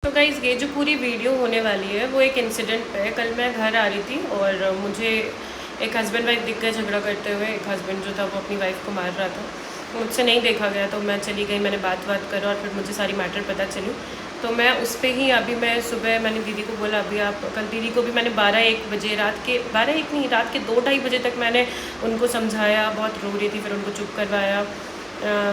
तो गाइज़ ये जो पूरी वीडियो होने वाली है वो एक इंसिडेंट पे है। कल मैं घर आ रही थी और मुझे एक हस्बैंड वाइफ दिख गए झगड़ा करते हुए। एक हस्बैंड जो था वो अपनी वाइफ को मार रहा था, मुझसे नहीं देखा गया तो मैं चली गई, मैंने बात करा और फिर मुझे सारी मैटर पता चली। तो मैं उस पर ही अभी मैं सुबह मैंने दीदी को बोला, अभी आप कल दीदी को भी मैंने 12-1 बजे रात के 12-1 नहीं, रात के 2-2:30 बजे तक मैंने उनको समझाया, बहुत रो रही थी, फिर उनको चुप करवाया।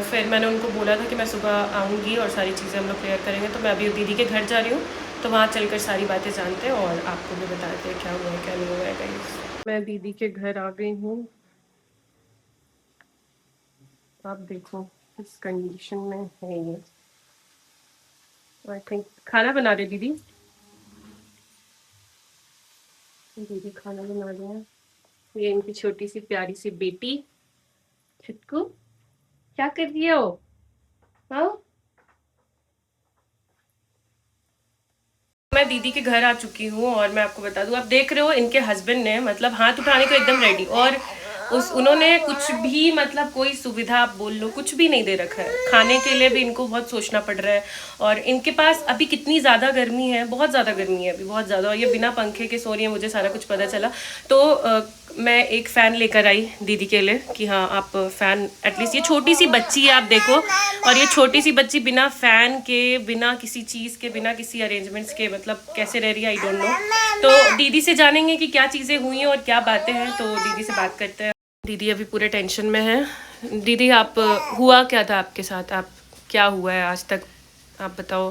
फिर मैंने उनको बोला था कि मैं सुबह आऊँगी और सारी चीज़ें हम लोग क्लियर करेंगे। तो मैं अभी दीदी के घर जा रही हूँ, तो वहाँ चलकर सारी बातें जानते हैं और आपको भी बताते हैं क्या हुआ है क्या नहीं हुआ है गाइस। मैं दीदी के घर आ गई हूँ, आप देखो किस कंडीशन में है ये। आई थिंक खाना बना रही दीदी। दीदी खाना बना रही है। ये इनकी छोटी सी प्यारी सी बेटी छिटकू, क्या कर रही हो? हाँ, मैं दीदी के घर आ चुकी हूँ और मैं आपको बता दूँ, आप देख रहे हो इनके हस्बैंड ने मतलब हाथ उठाने को एकदम रेडी, और उन्होंने कुछ भी मतलब कोई सुविधा आप बोल लो कुछ भी नहीं दे रखा है। खाने के लिए भी इनको बहुत सोचना पड़ रहा है। और इनके पास अभी कितनी ज़्यादा गर्मी है, बहुत ज़्यादा गर्मी है अभी, बहुत ज़्यादा। और ये बिना पंखे के सो रही है, मुझे सारा कुछ पता चला। तो मैं एक फ़ैन लेकर आई दीदी के लिए कि हाँ आप फ़ैन एटलीस्ट, ये छोटी सी बच्ची है आप देखो, और ये छोटी सी बच्ची बिना फ़ैन के, बिना किसी चीज़ के, बिना किसी अरेंजमेंट्स के मतलब कैसे रह रही है आई डोंट नो। तो दीदी से जानेंगे कि क्या चीज़ें हुई हैं और क्या बातें हैं, तो दीदी से बात करते हैं। दीदी अभी पूरे टेंशन में है। दीदी आप हुआ क्या था आपके साथ, आप क्या हुआ है आज तक, आप बताओ।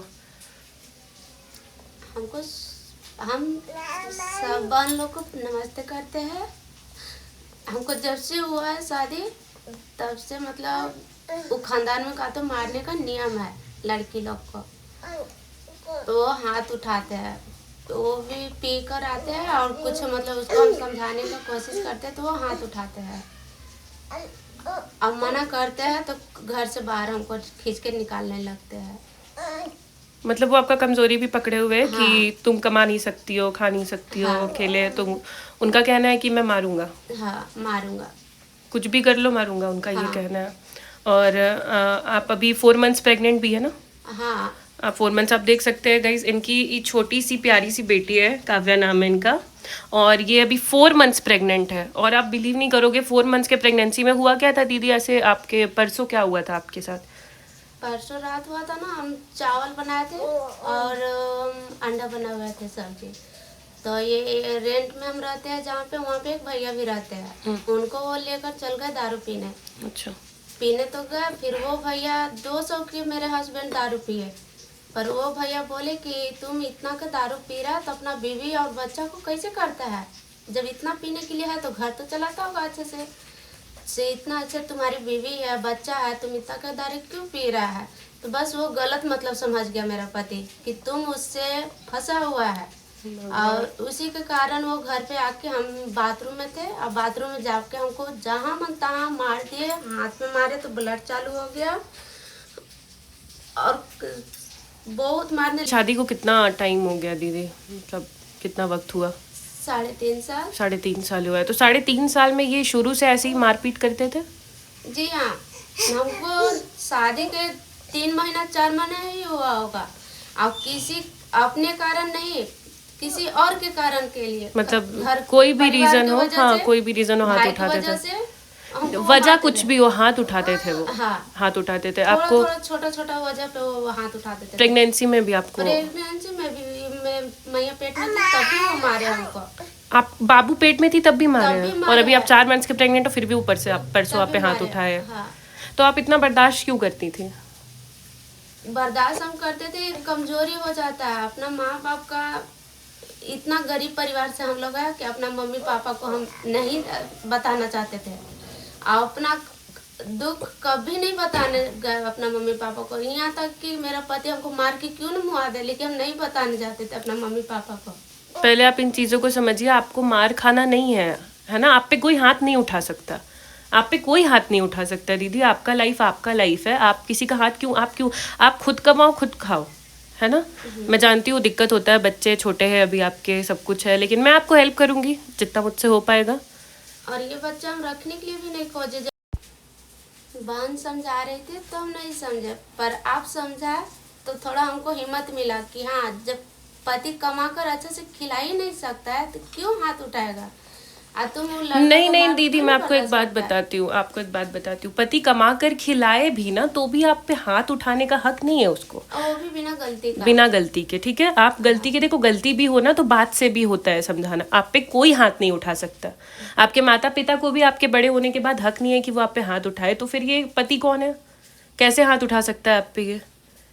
हम सब बहन लोग को नमस्ते करते हैं। हमको जब से हुआ है शादी तब से मतलब वो खानदान में का तो मारने का नियम है लड़की लोग को, तो वो हाथ उठाते हैं। तो वो भी पी कर आते हैं और कुछ मतलब उसको हम समझाने का कोशिश करते हैं तो वो हाथ उठाते हैं। अब मना करते हैं तो घर से बाहर हमको खींच के निकालने लगते हैं। मतलब वो आपका कमजोरी भी पकड़े हुए हैं हाँ कि तुम कमा नहीं सकती हो, खा नहीं सकती हो, हाँ अकेले तुम। उनका कहना है कि मैं मारूंगा, हाँ मारूंगा। कुछ भी कर लो मारूंगा, उनका ये हाँ कहना है। और आप अभी 4 मंथ्स प्रेग्नेंट भी है ना? हाँ 4 मंथ्स आप देख सकते हैं गाइज, इनकी ये छोटी सी प्यारी सी बेटी है, काव्या नाम है इनका, और ये अभी 4 मंथ्स प्रेग्नेंट है। और आप बिलीव नहीं करोगे 4 मंथ्स के प्रेगनेंसी में हुआ क्या था दीदी, ऐसे आपके परसों क्या हुआ था आपके साथ? परसों रात हुआ था ना, हम चावल बनाए थे और अंडा बना हुए थे सब्जी। तो ये रेंट में हम रहते हैं जहाँ पे, वहाँ पे एक भैया भी रहते हैं। उनको वो लेकर चल गए दारू पीने। अच्छा। पीने तो गए, फिर वो भैया 200 की मेरे हस्बैंड दारू पिए। पर वो भैया बोले कि तुम इतना का दारू पी रहा है तो अपना बीवी और बच्चा को कैसे करता है, जब इतना पीने के लिए है तो घर तो चलाता होगा अच्छे से इतना अच्छा तुम्हारी बीवी है बच्चा है, तुम इतना का दारू क्यों पी रहा है। तो बस वो गलत मतलब समझ गया मेरा पति कि तुम उससे फंसा हुआ है। और उसी के कारण वो घर पे आके, हम बाथरूम में थे और बाथरूम में जाके हमको जहाँ मन तहाँ मार दिए। हाथ में मारे तो ब्लड चालू हो गया और बहुत मारने। शादी को कितना टाइम हो गया दीदी, मतलब कितना वक्त हुआ? 3.5 साल। 3.5 साल हुआ है। तो 3.5 साल में ये शुरू से ऐसे ही मारपीट करते थे? जी हाँ, हमको शादी के 3 महीना 4 महीना ही हुआ होगा। अब किसी अपने कारण नहीं, किसी और के कारण के लिए, मतलब घर कोई भी परिवार रीजन की हो, वजह हाँ से, कोई भी रीजन हो हाथ भाई की उठाते वजह थे। से हमको वो वजह मारते कुछ थे। भी हो हाथ उठाते थे वो, हाँ, हाथ उठाते थे थोड़ा आपको। थोड़ा छोटा छोटा वजह पे वो हाथ उठाते थे। प्रेगनेंसी में भी आपको? प्रेगनेंसी में भी, मैया पेट में थी तभी वो मारे हमको। आप बाबू पेट में थी तब भी मारे तब भी हैं, और मारे अभी आप हैं। 4 मंथ्स के प्रेग्नेंट हो फिर भी ऊपर से आप परसों आप तभी पे हाथ मारे हैं। उठाए हैं। हाँ, तो आप इतना बर्दाश्त क्यों करती थी? बर्दाश्त हम करते थे, कमजोरी हो जाता है। अपना माँ बाप का, इतना गरीब परिवार से हम लोग है कि अपना मम्मी पापा को हम नहीं बताना चाहते थे। और अपना दुख कभी नहीं बताने गए अपना मम्मी पापा को। यहाँ तक कि मेरा पति हमको मार के क्यों न मुआ दे, लेकिन हम नहीं बताने जाते थे अपना मम्मी पापा को। पहले आप इन चीज़ों को समझिए, आपको मार खाना नहीं है ना? आप पे कोई हाथ नहीं उठा सकता, आप पे कोई हाथ नहीं उठा सकता दीदी। आपका लाइफ है, आप किसी का हाथ क्यों, आप खुद कमाओ खुद खाओ, है ना? मैं जानती हूँ दिक्कत होता है, बच्चे छोटे हैं अभी आपके, सब कुछ है, लेकिन मैं आपको हेल्प करूँगी जितना मुझसे हो पाएगा। और ये बच्चा हम रखने के लिए भी नहीं खोजे। बहन समझा रही थी तो हम नहीं समझे, पर आप समझा तो थोड़ा हमको हिम्मत मिला कि हाँ, जब पति कमा कर अच्छे से खिला ही नहीं सकता है तो क्यों हाथ उठाएगा। तुम वो लड़के नहीं को नहीं मार दीदी, क्यों मैं आपको बता एक बात सकता है? बताती हूँ, आपको एक बात बताती हूँ, पति कमा कर खिलाए भी ना तो भी आप पे हाथ उठाने का हक नहीं है उसको, और वो भी बिना गलती का। बिना गलती के। ठीक है, आप गलती के, देखो गलती भी हो ना तो बात से भी होता है समझाना, आप पे कोई हाथ नहीं उठा सकता। आपके माता पिता को भी आपके बड़े होने के बाद हक नहीं है कि वो आप पे हाथ उठाए, तो फिर ये पति कौन है, कैसे हाथ उठा सकता है आप पे ये,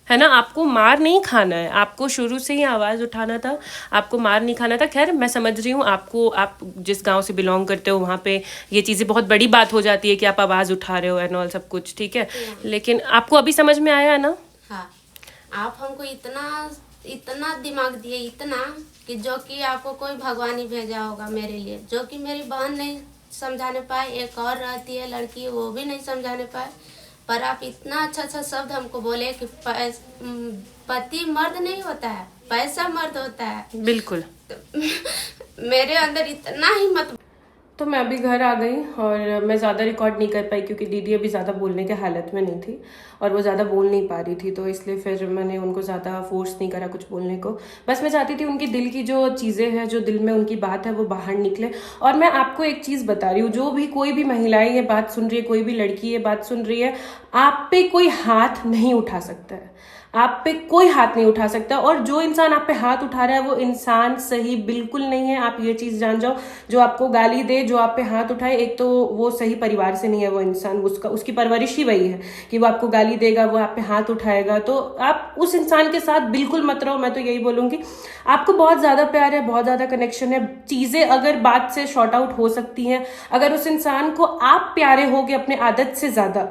है ना। आपको मार नहीं खाना है, आपको शुरू से ही आवाज़ उठाना था, आपको मार नहीं खाना था। खैर मैं समझ रही हूँ आपको, आप जिस गांव से बिलोंग करते हो वहाँ पे ये चीज़ें बहुत बड़ी बात हो जाती है कि आप आवाज़ उठा रहे हो एंड ऑल सब कुछ, ठीक है, लेकिन आपको अभी समझ में आया है ना। हाँ, आप हमको इतना इतना दिमाग दिए, इतना कि जो कि आपको कोई भगवान ही भेजा होगा मेरे लिए, जो कि मेरी बहन नहीं समझाने पाए, एक और रहती है लड़की वो भी नहीं समझाने पाए, पर आप इतना अच्छा अच्छा शब्द हमको बोले कि पति मर्द नहीं होता है, पैसा मर्द होता है। बिल्कुल। मेरे अंदर इतना हिम्मत। तो मैं अभी घर आ गई और मैं ज़्यादा रिकॉर्ड नहीं कर पाई क्योंकि दीदी अभी ज़्यादा बोलने के हालत में नहीं थी और वो ज़्यादा बोल नहीं पा रही थी, तो इसलिए फिर मैंने उनको ज़्यादा फोर्स नहीं करा कुछ बोलने को। बस मैं चाहती थी उनकी दिल की जो चीज़ें हैं, जो दिल में उनकी बात है वो बाहर निकले। और मैं आपको एक चीज़ बता रही हूँ, जो भी कोई भी महिलाएं ये बात सुन रही है, कोई भी लड़की ये बात सुन रही है, आप पे कोई हाथ नहीं उठा सकता है, आप पे कोई हाथ नहीं उठा सकता। और जो इंसान आप पे हाथ उठा रहा है वो इंसान सही बिल्कुल नहीं है, आप ये चीज जान जाओ। जो आपको गाली दे, जो आप पे हाथ उठाए, एक तो वो सही परिवार से नहीं है वो इंसान, उसकी परवरिश ही वही है कि वो आपको गाली देगा, वो आप पे हाथ उठाएगा। तो आप उस इंसान के साथ बिल्कुल मत रहो। मैं तो यही बोलूंगी, आपको बहुत ज्यादा प्यार है, बहुत ज्यादा कनेक्शन है, चीजें अगर बात से शॉर्ट आउट हो सकती हैं, अगर उस इंसान को आप प्यारे होगे अपने आदत से ज्यादा,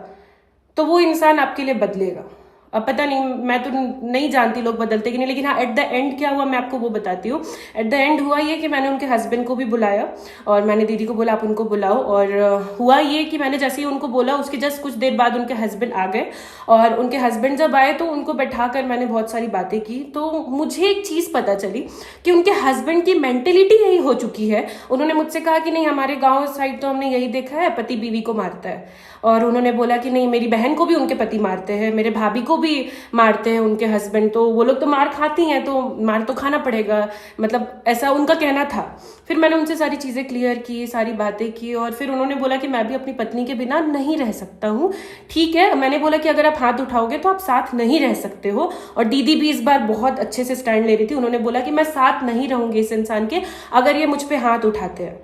तो वो इंसान आपके लिए बदलेगा। अब पता नहीं, मैं तो नहीं जानती लोग बदलते कि नहीं, लेकिन हाँ, एट द एंड क्या हुआ मैं आपको वो बताती हूँ। एट द एंड हुआ ये कि मैंने उनके हस्बैंड को भी बुलाया और मैंने दीदी को बोला आप उनको बुलाओ, और हुआ ये कि मैंने जैसे ही उनको बोला उसके जस्ट कुछ देर बाद उनके हस्बैंड आ गए, और उनके हस्बैंड जब आए तो उनको बैठाकर मैंने बहुत सारी बातें की। तो मुझे एक चीज़ पता चली कि उनके हस्बैंड की मेंटेलिटी यही हो चुकी है। उन्होंने मुझसे कहा कि नहीं, हमारे गाँव साइड तो हमने यही देखा है, पति बीवी को मारता है। और उन्होंने बोला कि नहीं, मेरी बहन को भी उनके पति मारते हैं, मेरे भाभी को भी मारते हैं उनके हस्बैंड, तो वो लोग तो मार खाती हैं तो मार तो खाना पड़ेगा, मतलब ऐसा उनका कहना था। फिर मैंने उनसे सारी चीज़ें क्लियर की, सारी बातें की, और फिर उन्होंने बोला कि मैं भी अपनी पत्नी के बिना नहीं रह सकता हूँ। ठीक है, मैंने बोला कि अगर आप हाथ उठाओगे तो आप साथ नहीं रह सकते हो। और दीदी भी इस बार बहुत अच्छे से स्टैंड ले रही थी, उन्होंने बोला कि मैं साथ नहीं रहूंगी इस इंसान के अगर ये मुझ पे हाथ उठाते हैं।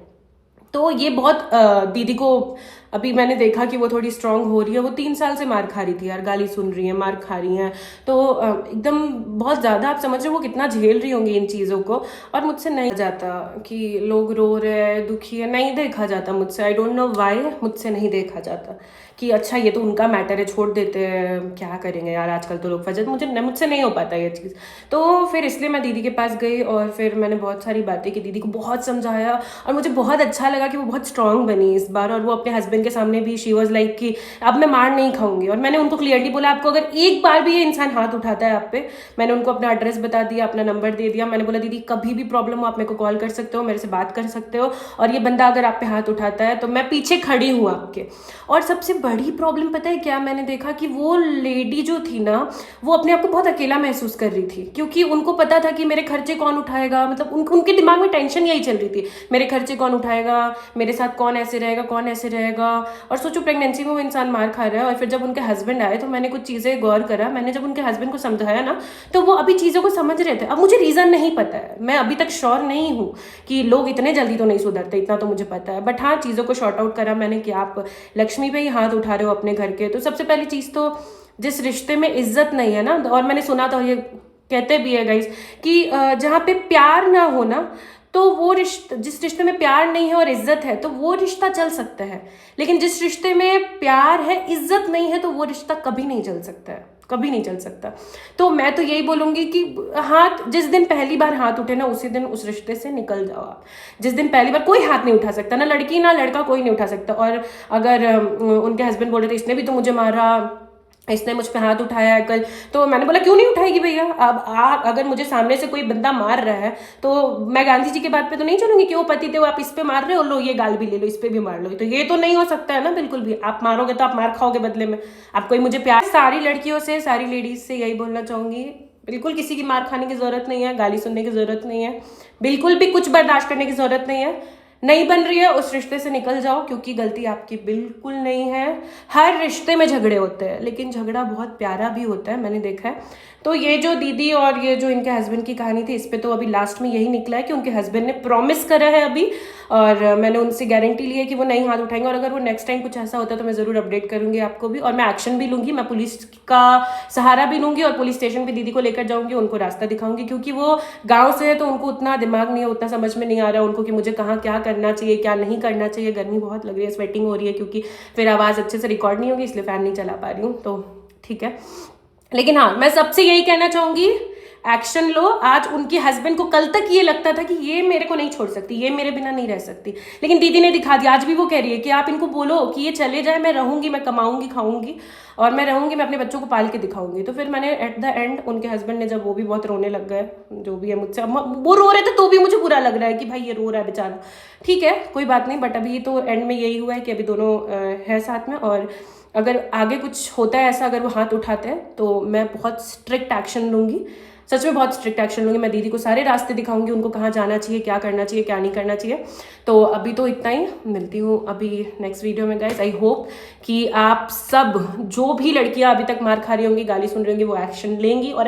तो ये बहुत दीदी को अभी मैंने देखा कि वो थोड़ी स्ट्रांग हो रही है। वो 3 साल से मार खा रही थी यार, गाली सुन रही है, मार खा रही है, तो एकदम बहुत ज़्यादा आप समझ रहे हो वो कितना झेल रही होंगी इन चीज़ों को। और मुझसे नहीं जाता कि लोग रो रहे हैं, दुखी है, नहीं देखा जाता मुझसे। आई डोंट नो वाई मुझसे नहीं देखा जाता कि अच्छा ये तो उनका मैटर है, छोड़ देते हैं, क्या करेंगे यार, आजकल तो लोग फजत। मुझसे नहीं हो पाता ये चीज़। तो फिर इसलिए मैं दीदी के पास गई और फिर मैंने बहुत सारी बातें की, दीदी को बहुत समझाया, और मुझे बहुत अच्छा लगा कि वो बहुत स्ट्रांग बनी इस बार। और वो अपने हस्बैंड के सामने भी शी वॉज लाइक कि अब मैं मार नहीं खाऊंगी। और मैंने उनको क्लियरली बोला आपको अगर एक बार भी ये इंसान हाथ उठाता है आप पे, मैंने उनको अपना एड्रेस बता दिया, अपना नंबर दे दिया। मैंने बोला दीदी कभी भी प्रॉब्लम हो आप मेरे को कॉल कर सकते हो, मेरे से बात कर सकते हो, और ये बंदा अगर आप पे हाथ उठाता है तो मैं पीछे खड़ी हूँ आपके। और सबसे बड़ी प्रॉब्लम पता है क्या, मैंने देखा कि वो लेडी जो थी ना, वो अपने आप को बहुत अकेला महसूस कर रही थी, क्योंकि उनको पता था कि मेरे खर्चे कौन उठाएगा। मतलब उनके दिमाग में टेंशन यही चल रही थी, मेरे खर्चे कौन उठाएगा, मेरे साथ कौन ऐसे रहेगा, कौन ऐसे रहेगा। और सोचो प्रेगनेंसी में वो इंसान मार खा रहा है। और फिर जब उनके हस्बैंड आए तो मैंने कुछ चीज़ें गौर करा, मैंने जब उनके हस्बैंड को समझाया ना तो वो अभी चीज़ों को समझ रहे थे। अब मुझे रीज़न नहीं पता है, मैं अभी तक श्योर नहीं हूँ कि लोग इतने जल्दी तो नहीं सुधरते, इतना तो मुझे पता है। बट हाँ, चीज़ों को शॉर्ट आउट करा मैंने कि आप लक्ष्मी पे ही हाथ उठा रहे हो अपने घर के। तो सबसे पहली चीज़ तो जिस रिश्ते में इज्जत नहीं है ना, और मैंने सुना था ये कहते भी है गाइस कि जहाँ पे प्यार ना हो ना, तो वो जिस रिश्ते में प्यार नहीं है और इज्जत है तो वो रिश्ता चल सकता है, लेकिन जिस रिश्ते में प्यार है इज्जत नहीं है तो वो रिश्ता कभी नहीं चल सकता है, कभी नहीं चल सकता। तो मैं तो यही बोलूंगी कि हाथ जिस दिन पहली बार हाथ उठे ना, उसी दिन उस रिश्ते से निकल जाओ आप। जिस दिन पहली बार कोई हाथ नहीं उठा सकता, ना लड़की ना लड़का, कोई नहीं उठा सकता। और अगर उनके हस्बैंड बोल रहे थे इसने भी तो मुझे मारा, इसने मुझ पे हाथ उठाया है कल। तो मैंने बोला क्यों नहीं उठाएगी भैया, अब आप अगर मुझे सामने से कोई बंदा मार रहा है तो मैं गांधी जी की बात पे तो नहीं चलूंगी कि वो पति थे वो आप इस पे मार रहे हो, लो ये गाल भी ले लो, इस पे भी मार लो। तो ये तो नहीं हो सकता है ना बिल्कुल भी। आप मारोगे तो आप मार खाओगे बदले में, आप कोई मुझे प्यार। सारी लड़कियों से, सारी लेडीज से यही बोलना चाहूंगी, बिल्कुल किसी की मार खाने की जरूरत नहीं है, गाली सुनने की जरूरत नहीं है, बिल्कुल भी कुछ बर्दाश्त करने की जरूरत नहीं है। नहीं बन रही है उस रिश्ते से निकल जाओ, क्योंकि गलती आपकी बिल्कुल नहीं है। हर रिश्ते में झगड़े होते हैं, लेकिन झगड़ा बहुत प्यारा भी होता है, मैंने देखा है। तो ये जो दीदी और ये जो इनके हस्बैंड की कहानी थी, इस पे तो अभी लास्ट में यही निकला है कि उनके हस्बैंड ने प्रॉमिस करा है अभी, और मैंने उनसे गारंटी ली है कि वो नहीं हाथ उठाएंगे। और अगर वो नेक्स्ट टाइम कुछ ऐसा होता है तो मैं ज़रूर अपडेट करूंगी आपको भी, और मैं एक्शन भी लूंगी, मैं पुलिस का सहारा भी लूंगी और पुलिस स्टेशन पे दीदी को लेकर जाऊंगी, उनको रास्ता दिखाऊंगी, क्योंकि वो गाँव से है तो उनको उतना दिमाग नहीं है, उतना समझ में नहीं आ रहा है उनको कि मुझे कहाँ क्या करना चाहिए क्या नहीं करना चाहिए। गर्मी बहुत लग रही है, स्वेटिंग हो रही है, क्योंकि फिर आवाज़ अच्छे से रिकॉर्ड नहीं होगी, इसलिए फ़ैन नहीं चला पा रही हूँ, तो ठीक है। लेकिन हाँ, मैं सबसे यही कहना चाहूंगी, एक्शन लो। आज उनके हस्बैंड को कल तक ये लगता था कि ये मेरे को नहीं छोड़ सकती, ये मेरे बिना नहीं रह सकती, लेकिन दीदी ने दिखा दिया। आज भी वो कह रही है कि आप इनको बोलो कि ये चले जाए, मैं रहूंगी, मैं कमाऊंगी खाऊंगी और मैं रहूंगी, मैं अपने बच्चों को पाल के दिखाऊंगी। तो फिर मैंने एट द एंड उनके हस्बैंड ने, जब वो भी बहुत रोने लग गए, जो भी है मुझसे, वो रो रहे थे तो भी मुझे बुरा लग रहा है कि भाई ये रो रहा है बेचारा, ठीक है कोई बात नहीं, बट अभी तो एंड में यही हुआ है कि अभी दोनों है साथ में। और अगर आगे कुछ होता है ऐसा, अगर वो हाथ उठाते हैं तो मैं बहुत स्ट्रिक्ट एक्शन लूंगी, सच में बहुत स्ट्रिक्ट एक्शन लूंगी। मैं दीदी को सारे रास्ते दिखाऊंगी, उनको कहाँ जाना चाहिए, क्या करना चाहिए, क्या नहीं करना चाहिए। तो अभी तो इतना ही, मिलती हूँ अभी नेक्स्ट वीडियो में गाइस। आई होप कि आप सब, जो भी लड़कियां अभी तक मार खा रही होंगी, गाली सुन रही होंगी, वो एक्शन लेंगी और